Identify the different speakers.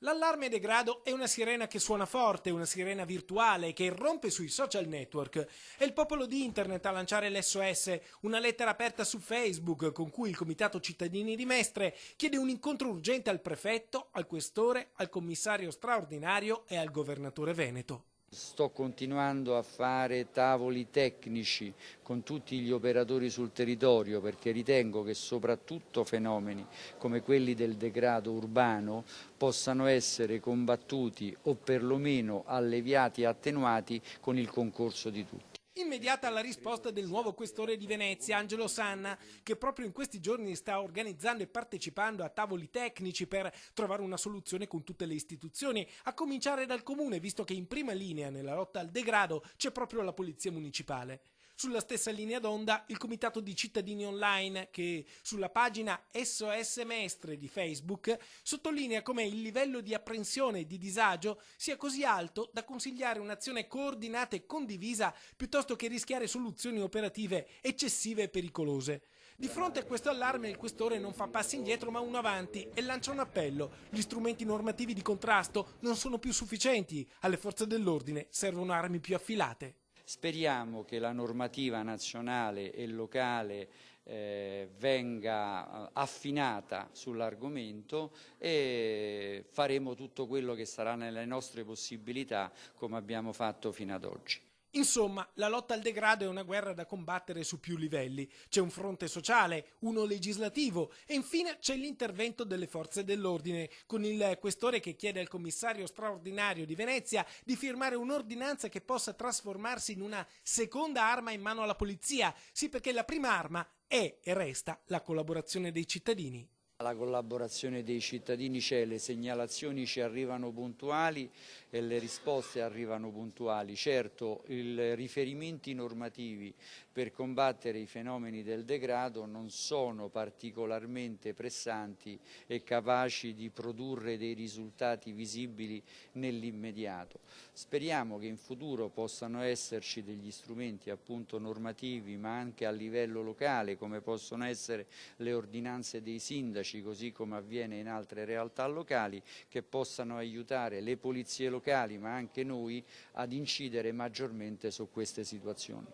Speaker 1: L'allarme degrado è una sirena che suona forte, una sirena virtuale che irrompe sui social network. È il popolo di internet a lanciare l'SOS, una lettera aperta su Facebook con cui il Comitato Cittadini di Mestre chiede un incontro urgente al prefetto, al questore, al commissario straordinario e al governatore veneto.
Speaker 2: Sto continuando a fare tavoli tecnici con tutti gli operatori sul territorio perché ritengo che soprattutto fenomeni come quelli del degrado urbano possano essere combattuti o perlomeno alleviati e attenuati con il concorso di tutti.
Speaker 1: Immediata la risposta del nuovo questore di Venezia, Angelo Sanna, che proprio in questi giorni sta organizzando e partecipando a tavoli tecnici per trovare una soluzione con tutte le istituzioni, a cominciare dal comune, visto che in prima linea nella lotta al degrado c'è proprio la polizia municipale. Sulla stessa linea d'onda il Comitato di Cittadini Online che sulla pagina SOS Mestre di Facebook sottolinea come il livello di apprensione e di disagio sia così alto da consigliare un'azione coordinata e condivisa piuttosto che rischiare soluzioni operative eccessive e pericolose. Di fronte a questo allarme il questore non fa passi indietro ma uno avanti e lancia un appello. Gli strumenti normativi di contrasto non sono più sufficienti, alle forze dell'ordine servono armi più affilate.
Speaker 2: Speriamo che la normativa nazionale e locale venga affinata sull'argomento e faremo tutto quello che sarà nelle nostre possibilità come abbiamo fatto fino ad oggi.
Speaker 1: Insomma, la lotta al degrado è una guerra da combattere su più livelli. C'è un fronte sociale, uno legislativo e infine c'è l'intervento delle forze dell'ordine, con il questore che chiede al commissario straordinario di Venezia di firmare un'ordinanza che possa trasformarsi in una seconda arma in mano alla polizia. Sì, perché la prima arma è e resta la collaborazione dei cittadini.
Speaker 2: La collaborazione dei cittadini c'è, le segnalazioni ci arrivano puntuali e le risposte arrivano puntuali. Certo, i riferimenti normativi per combattere i fenomeni del degrado non sono particolarmente pressanti e capaci di produrre dei risultati visibili nell'immediato. Speriamo che in futuro possano esserci degli strumenti appunto normativi ma anche a livello locale come possono essere le ordinanze dei sindaci, così come avviene in altre realtà locali, che possano aiutare le polizie locali ma anche noi ad incidere maggiormente su queste situazioni.